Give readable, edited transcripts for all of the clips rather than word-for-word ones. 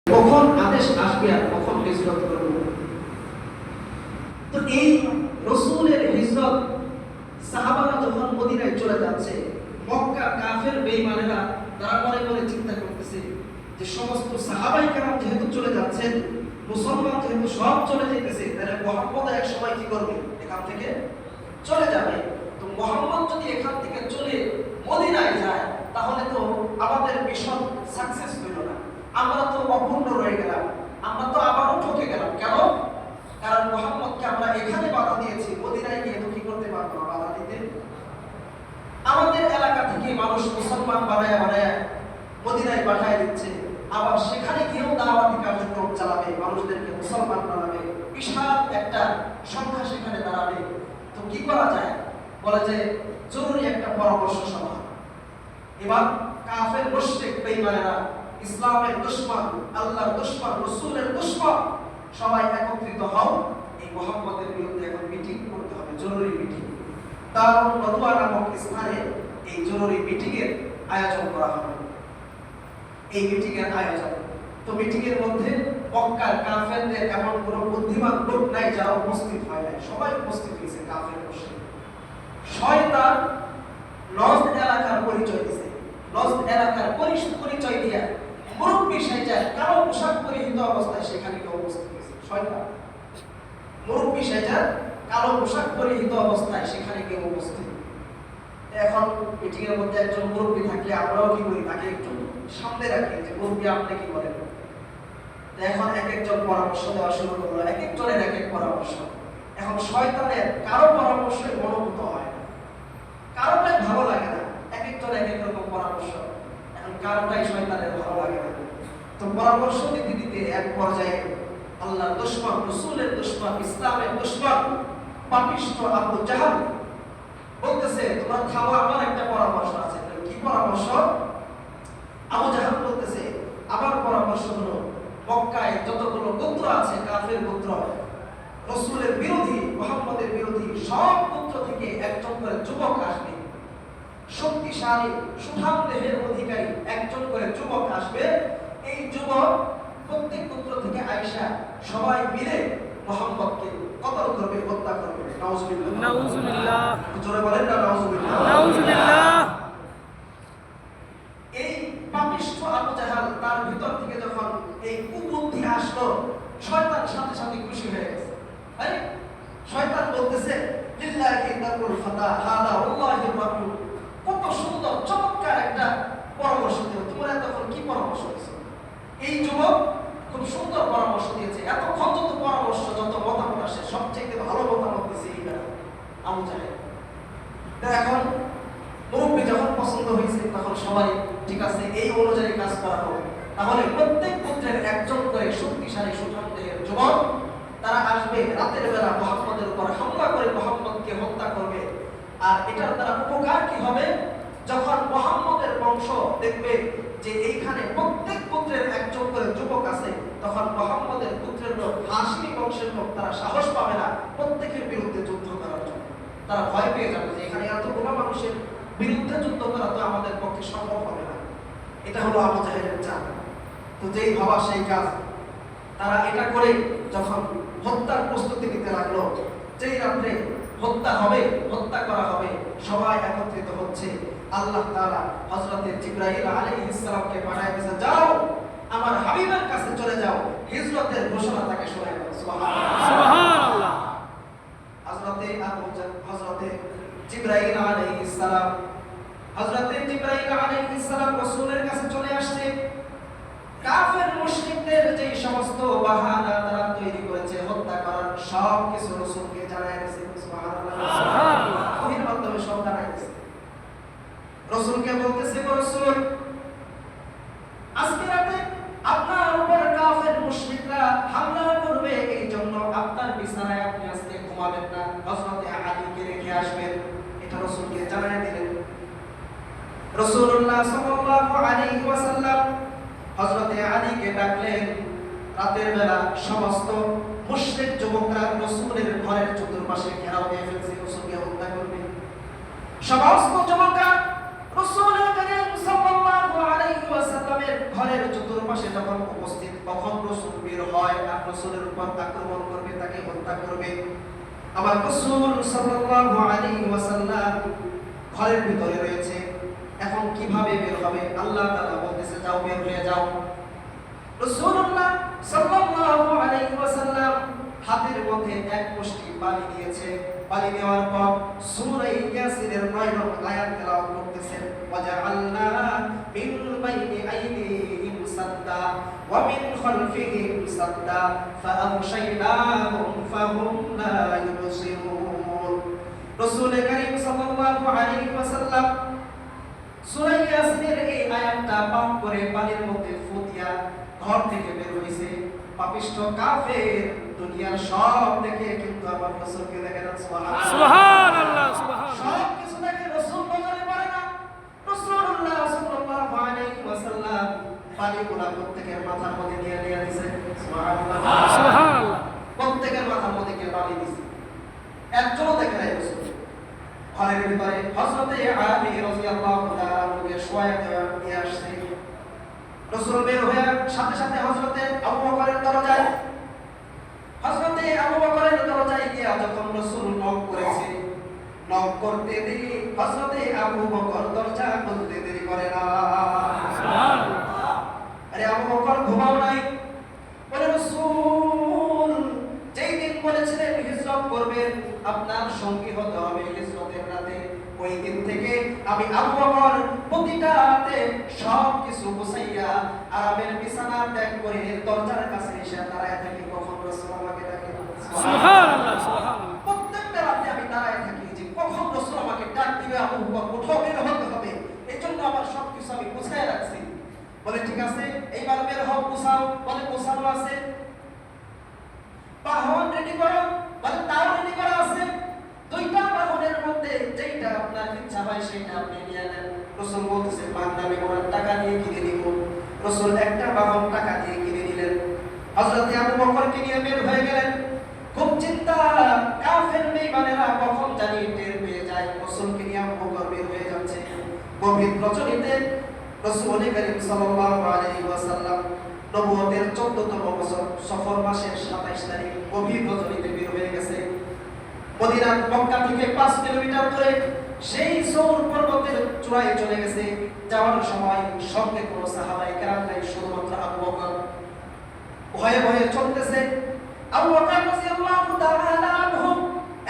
কখন আদেশ আসবে আর কখন হিজরত করব। তো এই রাসূলের হিজরত সাহাবারা যখন মদিনায় চলে যাচ্ছে, মক্কার কাফের বেঈমানেরা তারা মনে মনে চিন্তা করতেছে যে সমস্ত সাহাবায়ে কেরাম যেহেতু চলে যাচ্ছেন, মুসলমান যেহেতু সব চলে যেতেছে, তাহলে মুহাম্মদ এক সময় কি করবে? এখান থেকে চলে যাবে। তো মুহাম্মদ যদি এখান থেকে চলে মদিনায় যায়, তাহলে তো আমাদের মিশন সাকসেস হইল না, আমরা তো অপূর্ণ রয়ে গেলাম, আমরা তো আবারও ঠকে গেলাম। কেন? কারণ মুহাম্মদকে আমরা এখানে বাধা দিয়েছি, মদিনায় গিয়ে তো কি করতে পারবো না, বাধা দিতে। আমাদের এলাকা থেকে মানুষ মুসলমান বানায় বানায় মদিনায় পাঠায় দিচ্ছে, আবার সেখানে গিয়েও দাওয়াতি কার্যক্রম চালাবে, মানুষদেরকে মুসলমান বানাবে, বিশাল একটা সংখ্যা সেখানে দাঁড়াবে। তো কি করা যায়? বলে যে জরুরি একটা পরামর্শ সভা। এবার কাফের মুশরিক বেঈমানেরা, ইসলামের দুশমন, আল্লাহর দুশমন, রাসূলের দুশমন সবাই একত্রিত হও, এই মুহাম্মদের বিরুদ্ধে এখন মিটিং করতে হবে, জরুরি মিটিং। দারুন নদওয়া নামক স্থানে এই জরুরি মিটিং এর আয়োজন করা হবে। এই মিটিং এর আয়োজন, তো মিটিং এর মধ্যে মক্কার কাফেরদের এমন কোনো বুদ্ধিমান লোক নাই যারা উপস্থিত হয় নাই, সবাই উপস্থিত হয়েছে। কাফের মুশরিক শয়তান নজদ এলাকার পরিচয় দিয়েছে, নজদ এলাকার পরিচয় দিয়া মুরব্বী সাইজা কালো পোশাক পরিহিত অবস্থায় সেখানে কেউ উপস্থিত হয়েছে। শয়তান মুরব্বী সাইজা কালো পোশাক পরিহিত অবস্থায় সেখানে কেউ উপস্থিত। এখন মিটিং এর মধ্যে একজন মুরব্বী থাকলে আমরাও কি করি, তাকে একটু সামনে রাখি যে মুরব্বী আপনি কি বলেন। এখন এক একজন পরামর্শ দেওয়া শুরু করলো, এক একজনের এক এক পরামর্শ। এখন শয়তানের কারো পরামর্শে মনোভূত হয় না, কারোটাই ভালো লাগে না, এক একজন এক এক রকম পরামর্শ, এখন কারোটাই শয়তানের ভালো লাগে না। তো পরামর্শ দিতে দিতে এক পর্যায়ে আল্লাহর দুশমন, রাসূলের দুশমন, ইসলামের দুশমন পাপিষ্ঠ আবু জাহল বলতেছে, তোমরা খাও, আমার একটা পরামর্শ আছে। কি পরামর্শ? আবু জাহল বলতেছে, আমার পরামর্শ হলো মক্কায় যতগুলো গোত্র আছে কাফের গোত্র, রাসূলের বিরোধী, মুহাম্মদের বিরোধী সব গোত্র থেকে একজন করে যুবক আসবে, শক্তিশালী সুঠাম দেহের অধিকারী একজন করে যুবক আসবে। এই যুবক প্রত্যেক গোত্র থেকে আয়েশা সবাই মিলে মুহাম্মদকে কতল করবে, হত্যা করবে। নাউজুবিল্লাহ, নাউজুবিল্লাহ, জোরে বলেন না নাউজুবিল্লাহ, নাউজুবিল্লাহ। এই পাপিষ্ঠ আবু জাহল তার ভিতর থেকে যখন এই কুবুদ্ধি আসলো, শয়তান সাথে সাথে খুশি হয়ে গেছে। আরে শয়তান বলতেছে, লিল্লাহি দারুল ফাতা হাদা আল্লাহির রাব্বুল, কত সুন্দর চমৎকার একটা পরামর্শ দিল, তোমরা তখন কি পরামর্শ দিয়েছো? এই যুবক খুব সুন্দর পরামর্শ দিয়েছে। এতক্ষণ যত পরামর্শ, যত মতামত আসে, সবচেয়ে ভালো মতামত দিয়েছে এই আবু জাহল। এখন মুরব্বী যখন পছন্দ হয়েছে, তখন সবাই ঠিক আছে, এই অনুযায়ী কাজ করা হবে। তাহলে প্রত্যেক গোত্রের একজন করে শক্তিশালী সুঠাম দেহের যুবক তারা আসবে, রাতের বেলা মুহাম্মদের উপর হামলা করে মুহাম্মদকে হত্যা করবে। আর এটার দ্বারা উপকার কি হবে? যখন মুহাম্মদের বংশ দেখবে যে এইখানে প্রত্যেক গোত্রের একজন করে যুবক আছে, তখন মুহাম্মদের গোত্রের লোক, হাশমি বংশের লোক, তারা সাহস পাবে না প্রত্যেকের বিরুদ্ধে যুদ্ধ করার জন্য। তারা ভয় পেয়ে যাবে যে এখানে এতগুলো মানুষের বিরুদ্ধে যুদ্ধ করা তো আমাদের পক্ষে সম্ভব হবে না। এটা হলো আবু জাহেলের চাল। তো যেই ভাবা সেই কাজ, তারা এটা করে যখন হত্যার প্রস্তুতি নিতে লাগলো, যেই রাত্রে হত্যা হবে, হত্যা করা হবে, সবাই একত্রিত হচ্ছে। আল্লাহ তাআলা হযরতে জিবরাইল আলাইহিস সালামকে পাঠায় দিয়েছে, যাও আমার হাবিবের কাছে চলে যাও, হিজরতের ঘোষণা তাকে শোনায় দাও। সুবহানাল্লাহ। হযরতে জিবরাইল আলাইহিস সালাম, হযরতে জিবরাইল আলাইহিস সালাম রাসূলের কাছে চলে আসছে। কাফের মুশরিকদের যে সমস্ত বাহানা তারা তৈরি করেছে হত্যা করার, সব কিছু রাসূলকে জানায় দিয়েছে। সুবহানাল্লাহ, সুবহানাল্লাহ। ওহীর মাধ্যমে সব জানায় দিয়েছে। রাসূলকে বলতেছে, রাসূল, আজকে রাতে আপনার উপর কাফের মুশরিকরা হামলা করবে, এই জন্য আপনার বিছানায় আপনি আজকে ঘুমাবেন না, হযরতে আলীকে রেখে আসবেন। এটা রাসূলকে জানায় দিলেন। রাসূলুল্লাহ সাল্লাল্লাহু আলাইহি ওয়াসাল্লাম হযরতে আলীকে ডাকলেন। রাতের বেলা সমস্ত মুশরিক যুবকরা রাসূলের ঘরের চতুর্পাশে ঘেরাও দিয়ে ফেলছে, রাসূলকে হত্যা করবে। সমস্ত যুবকরা রাসূলের কাছে সাল্লাল্লাহু আলাইহি ওয়াসাল্লাম সাল্লামের ঘরের চতুর্পাশে যখন উপস্থিত, তখন রাসূল বের হয় আর রাসূলের উপর আক্রমণ করবে, তাকে হত্যা করবে। আমার রাসূল সাল্লাল্লাহু আলাইহি ওয়াসাল্লাম ঘরের ভিতরে রয়েছে। এখন কিভাবে বের হবে? আল্লাহ তাআলা বলতেছে, যাও বের হয়ে যাও। রাসূলুল্লাহ সাল্লাল্লাহু আলাইহি ওয়াসাল্লাম হাতের মধ্যে এক মুষ্টি পানি দিয়েছে। পানি দেওয়ার পর সূরা ইয়াসিনের 9 নং আয়াত তেলাওয়াত করতেছেন, ওয়াজআলনা মিন বাইনি আইদিহিম সাদ্দা ওয়া মিন খালফিহিম সাদ্দা ফাআগশাইনাহুম ফাহুম লা ইউবসিরুন। রাসূল কারীম সাল্লাল্লাহু আলাইহি ওয়াসাল্লাম সূরা ইয়াসিনের এই আয়াতটা পাঠ করে পানির মধ্যে ফু দিয়া ঘর থেকে বের হইছে। পাপিষ্ঠ কাফের দুনিয়ার সব দেখে কিন্তু আমার রাসূলকে দেখে না। সুবহানাল্লাহ, সুবহানাল্লাহ, সুবহানাল্লাহ। সব কিছু দেখে রাসূল নজরে পড়ে না। রাসূলুল্লাহ সাল্লাল্লাহু আলাইহি ওয়াসাল্লাম পানিগুলা প্রত্যেকের মাথার মধ্যে দিয়ে দিয়েছে। সুবহানাল্লাহ, সুবহানাল্লাহ। প্রত্যেকের মাথার মধ্যে দিয়ে পানি দিয়েছে, একজনও দেখে নাই রাসূল। ঘরের ভিতরে হযরতে আলী রাদিয়াল্লাহু তাআলা আনহুকে শোয়া দিয়ে আসছে। রাসূল বের হয়ে সাথে সাথে হযরতে আবু বকরের দরজায় গিয়ে যখন রাসূল নক করেছে, নক করতে দেরি হযরতে আবু বকর দরজা খুলতে দেরি করে না। সুবহানাল্লাহ। আরে আবু বকর ঘুমাও নাই? বলে রাসূল যেই দিন বলেছিলেন হিজরত করবেন, আপনার সঙ্গী হতে হবে হিজরতের রাতে, ওই দিন থেকে আমি আবু বকর প্রতিটা রাতে সব কিছু গুছাইয়া আরামের বিছানা ত্যাগ করে দরজার কাছে এসে দাঁড়ায় থাকি, কখন রাসূল আমাকে ডাকে। সুবহানাল্লাহ, সুবহানাল্লাহ। প্রত্যেকটা রাতে আমি দাঁড়ায় থাকি যে কখন রাসূল আমাকে ডাক দিবে, আবু বকর কোথাও বের হতে হবে, এইজন্য আমার সব কিছু আমি গুছাইয়া রাখছি। বলে ঠিক আছে, এইবার বের হও, গুছাও। বলে গোছানো আছে। বাহন রেডি করো। বলে তাও রেডি করা আছে। দুইটা বাহনের মধ্যে যেটা আপনার ইচ্ছা হয় সেটা আপনি নিয়ে নেন। রাসূল বলতেছে, বান্দামি ওনার টাকা দিয়ে কিনে নিব। রাসূল একটা বাহন টাকা দিয়ে কিনে নিলেন। হযরত আবু বকরকে নিয়ে বের হয়ে গেলেন। খুব চিন্তা, কাফের বেঈমানেরা কখন জানি টের পেয়ে যায় রাসূলকে নিয়ে আবু বকর বের হয়ে যাচ্ছে। গভীর রজনীতে রাসূল কারীম সাল্লাল্লাহু আলাইহি ওয়াসাল্লাম নবুয়তের 14তম বছর সফর মাসের 27 তারিখ গভীর রজনীতে বের হয়ে গেছে। মদিনা মক্কা থেকে 5 কিলোমিটার দূরে সেই সৌর পর্বতের চূড়ায় চলে গেছে। যাওয়ার সময় সঙ্গে কোনো সাহাবায়ে কেরাম নাই, শুধুমাত্র আবু বকর। ভয়ে ভয়ে চলতেছে। আবু বকর রাদিয়াল্লাহু তাআলা আনহু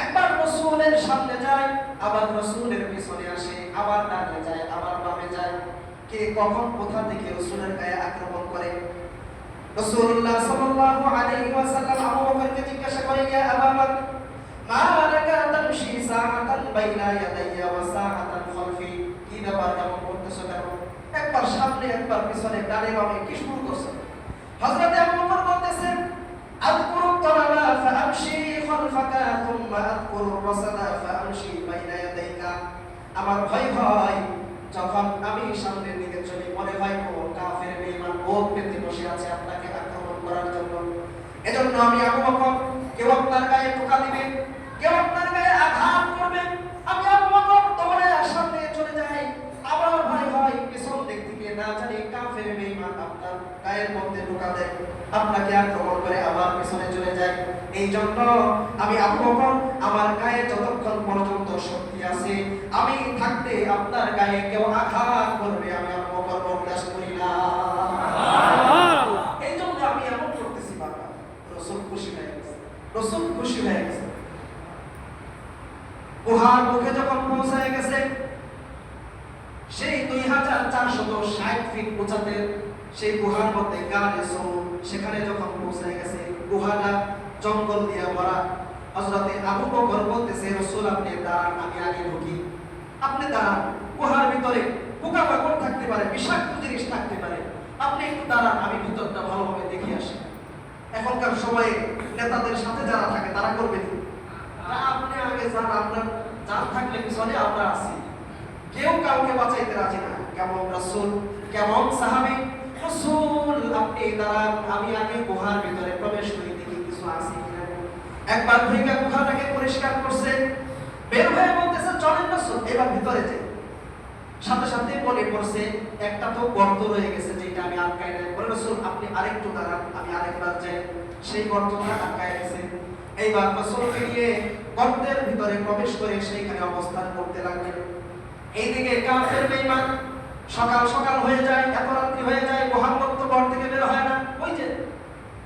একবার রাসূলের সামনে যায়, আবার রাসূলের পিছনে আসে, আবার ডানে যায়, আবার বামে যায়। কে কখন কোথা থেকে রাসূলের গায়ে আক্রমণ করে। রাসূলুল্লাহ সাল্লাল্লাহু আলাইহি ওয়াসাল্লাম আবু বকরকে জিজ্ঞাসা করে, ইয়া আবু বকর মা লাকা তামশি সাআতান বাইনা ইয়াদাইয়া ওয়া সাআতান খালফি, কি ব্যাপার এমন করতেছো কেন? একবার সামনে একবার পিছনে, ডানে বামে কি শুরু করছো? হযরত আবু বকর বলতেছেন, আযকুরু তারাবা ফাআমশি খালফাকা থুম্মা আযকুরু রাসাদা ফাআমশি বাইনা ইয়াদাইকা। আমার ভয় হয় যখন আমি সামনের দিকে চলি, মনে হয় কোন কাফের বেঈমান বোধ পেতে বসে আছে আপনাকে আক্রমণ করার জন্য। এজন্য আমি আবু বকর, কেউ আপনার গায়ে টোকা দিবে, কেউ আপনার গায়ে আঘাত করবে, আমি আবু বকর দৌড়ে সামনে চলে যাই। আমার ভয় হয় পিছন দিক থেকে না জানি কাফের বেঈমান আপনার গায়ের মধ্যে টোকা দেয়, আপনাকে আক্রমণ করে আবার পিছনে চলে যায়। এই জন্য আমি আবু বকর, আমার গায়ে যতক্ষণ পর্যন্ত শক্তি আছে, আমি থাকতে আপনার গায়ে কেউ আঘাত করবে আমি আবু বকর বরদাস্ত করি না। এই জন্য আমি এমন করতেছি বাবা। রাসূল খুশি হয়ে গেছে, রাসূল খুশি হয়ে গেছে। গুহার মুখে যখন পৌঁছে গেছে, সেই 2460 ফিট উচ্চতে সেই গুহার মধ্যে গাড়ে সৌর, সেখানে যখন পৌঁছে গেছে, গুহাটা জঙ্গল দিয়ে ভরা। হযরতে আবু বকর বলতেছে, রাসূল আপনি দাঁড়ান, আমি আগে ঢুকি। আপনি দাঁড়ান, গুহার ভিতরে পোকামাকড় থাকতে পারে, বিষাক্ত জিনিস থাকতে পারে, আপনি একটু দাঁড়ান, আমি ভিতরটা ভালোভাবে দেখে আসি। এখনকার সময়ে নেতাদের সাথে যারা থাকে তারা করবে কি? আপনি আগে যান, আমরা যান থাকলে পিছনে আমরা আছি। কেউ কাউকে বাঁচাইতে রাজি না। কেমন রাসূল, কেমন সাহাবী। রাসূল আপনি দাঁড়ান, আমি আগে গুহার ভিতরে প্রবেশ করি, দেখি কিছু আছে কিনা। একবার ভেঙে গুহাটাকে পরিষ্কার করছে, বের হয়ে বলতেছে, চলেন রাসূল এবার ভিতরে যাই। সাথে সাথে মনে পড়ছে একটা তো গর্ত রয়ে গেছে, যে এটা আমি আটকাই নাই। বলে রাসূল আপনি আরেকটু দাঁড়ান, আমি আরেকবার যাই। সেই গর্তটা আটকায় গেছে। এইবার রাসূলকে নিয়ে গর্তের ভিতরে প্রবেশ করে সেইখানে অবস্থান করতে লাগলেন। এইদিকে কাফের বেঈমান সকাল সকাল হয়ে যায়, এত রাত্রি হয়ে যায়, মুহাম্মদ তো ঘর থেকে বের হয় না। ওই যে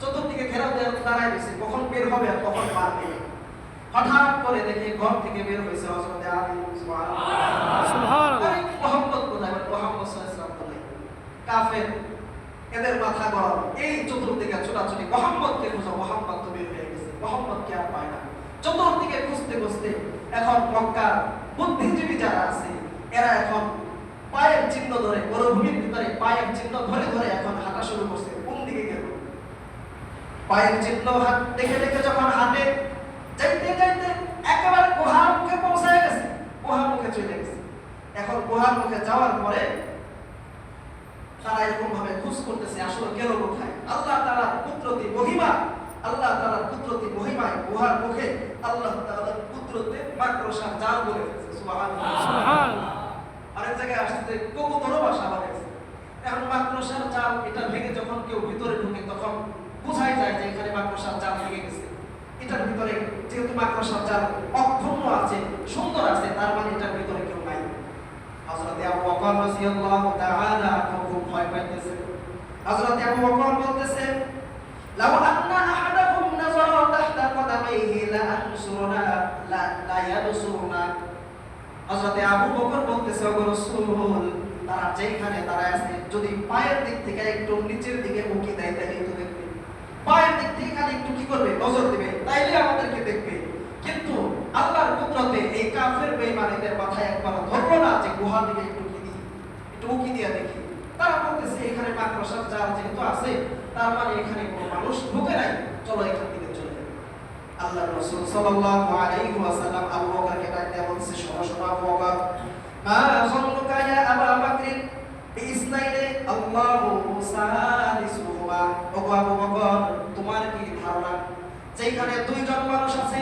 চতুর্দিকে ঘেরাও দিয়ে দাঁড়ায় রয়েছে, কখন বের হবে আর কখন পারবে। হঠাৎ করে দেখে ঘর থেকে বের হয়েছে হযরত আলী। সুবহানাল্লাহ। মুহাম্মদ কোথায়? মুহাম্মদ সাল্লাল্লাহু আলাইহি ওয়াসাল্লাম। কাফের এদের মাথা গরম, এই চতুর্দিকে ছোটাছুটি, মুহাম্মদকে খুঁজো, মুহাম্মদ তো বের হয়ে গেছে, মুহাম্মদকে আর পায় না। চতুর্দিকে খুঁজতে খুঁজতে এখন মক্কার বুদ্ধিজীবী যারা আছে এরা এখন পায়ের চিহ্ন ধরে, মরুভূমির ভিতরে পায়ের চিহ্ন ধরে ধরে এখন হাঁটা শুরু করছে। কোন দিকে গেল? পায়ের চিহ্ন হাত দেখে দেখে যখন হাঁটে, যাইতে যাইতে একেবারে গুহার মুখে পৌঁছায় গেছে, গুহার মুখে চলে গেছে। এখন গুহার মুখে যাওয়ার পরে তারা এরকম ভাবে খোঁজ করতেছে আসলে গেল কোথায়। আল্লাহ তাআলার কুদরতি মহিমা, আল্লাহ তাআলার কুদরতি মহিমায় গুহার মুখে আল্লাহ তাআলার কুদরতে মাকড়সার জাল বলে ফেলেছে। সুবহানাল্লাহ, সুবহানাল্লাহ। আরেক জায়গায় আসতে কবুতরও বাসা বানাইছে। এখন মাকড়সার জাল এটা ভেঙে যখন কেউ ভিতরে ঢুকে তখন বোঝাই যায় যে এখানে মাকড়সার জাল ভেঙে গেছে। এটার ভিতরে যেহেতু মাকড়সার জাল অক্ষুণ্ণ আছে, সুন্দর আছে, তার মানে এটার ভিতরে কেউ নাই। হযরত আবু বকর রাদিয়াল্লাহু তাআলা খুব ভয় পাইতেছে। হযরত আবু বকর বলতেছে, লাউ আন্না আহাদাকুম নাযারা তাহতা কদামাইহি লা আনসুরনা লা ইয়াবসুরনা। হযরত আবু বকর বলতেছে, ও রাসূল, তারা যেখানে দাঁড়ায় আছে যদি পায়ের দিক থেকে একটু নিচের দিকে উকি দেয় তাহলে তো দেখবে। পায়ের দিক থেকে খালি একটু কি করবে? নজর দিবে, তাইলে আমাদেরকে দেখবে। কিন্তু আল্লাহর কুদরতে এই কাফের বেঈমানদের মাথায় একবার ধরলো না যে গুহার দিকে একটু কি দিই, একটু উকি দিয়ে দেখি। তারা বলতেছে এখানে মাকড়সার জাল যেহেতু আছে তার মানে এখানে কোনো মানুষ ঢুকে নাই, চলো এখান থেকে চলে যাই। আল্লাহর রাসূল সাল্লাল্লাহু আলাইহি ওয়াসাল্লাম আবু বকরকে ডাক দিয়ে বলছে, শোনো শোনো আবু বকর, মা যন্নুকা ইয়া আবু বকর বিইসনাইনি আল্লাহু সালিসুহুমা। ও আবু বকর, তোমার কি ধারণা যেখানে দুইজন মানুষ আছে,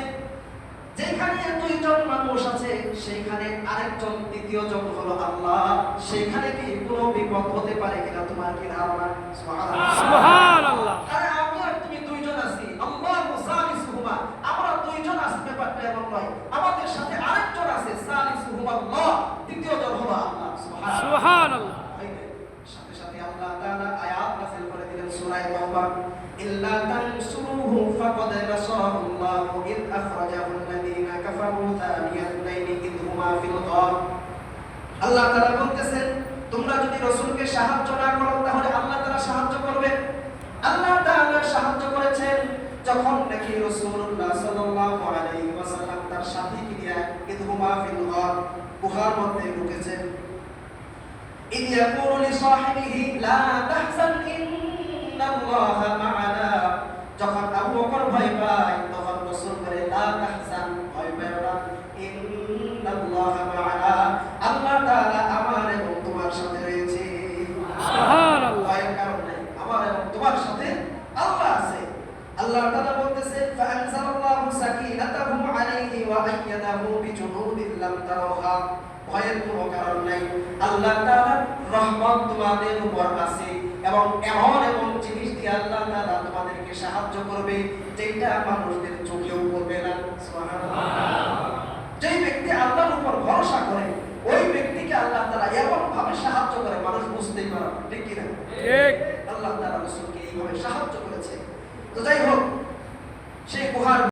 যেখানে দুইজন মানুষ আছে সেইখানে আরেকজন তৃতীয়জন হলো আল্লাহ, সেখানে কি কোনো বিপদ হতে পারে কিনা তোমার কি ধারণা? সুবহানাল্লাহ, সুবহানাল্লাহ। আরে আমি আর তুমি দুইজন আছি, আল্লাহু সালিসুহুমা, আমরা দুইজন আছি, ব্যাপারটা এমন নয়, আমাদের সাথে আরেকজন আছে, সালিসুহুমা আল্লাহ, তৃতীয়জন হলো আল্লাহ। সুবহানাল্লাহ, সুবহানাল্লাহ। সাথে সাথে আল্লাহ তাআলা আয়াত নাযিল করে দিলেন সূরা তাওবা, ইল্লা তানসুরুহু ফাকাদ নাসারাহুল্লাহু ইয আখরাজাহুল্লাযীনা কাফারু তানিয়াতাইনি ইয হুমা ফিল গার। আল্লাহ তাআলা বলতেছেন, তোমরা যদি রাসূলকে সাহায্য না করো তাহলে আল্লাহ তাআলা সাহায্য করবে। আল্লাহ তাআলা সাহায্য করেছেন যখন নাকি রাসূলুল্লাহ সাল্লাল্লাহু আলাইহি ওয়াসাল্লাম তার সাথীকে নিয়ে ইয হুমা ফিল গার, গুহার মধ্যে ঢুকেছেন। إذ يقول لصاحبه لا تحزن إن الله معنا। যখন আবু বকর ভয় পায় তখন রাসূল বলে, লা তাহজান, ভয় পেও না, ইন্নাল্লাহা মা'ানা, আল্লাহ তাআলা আমার এবং তোমার সাথে রয়েছে। সুবহানাল্লাহ, ভয়ের কারণ নাই, আমার এবং তোমার সাথে আল্লাহ আছে। আল্লাহ তাআলা বলতেছে, ফাআনজালাল্লাহু সাকিনাতাহু আলাইহি ওয়া আইয়াদাহু বিজুনুদিন লাম তারাহা। ভয়ের কোনো কারণ নাই, আল্লাহ তাআলার রহমত তোমাদের উপর আছে এবং এমন এমন জিনিস দিয়ে আল্লাহ তাআলা তোমাদেরকে সাহায্য করবে যেটা মানুষদের চোখেও পড়বে না। সুবহানাল্লাহ। যেই ব্যক্তি আল্লাহর উপর ভরসা করে ওই ব্যক্তিকে আল্লাহ তাআলা এমন ভাবে সাহায্য করে মানুষ বুঝতেই পারে না, ঠিক কি না? ঠিক। আল্লাহ তাআলা রাসূলকে এইভাবে সাহায্য করেছে। তো যাই হোক,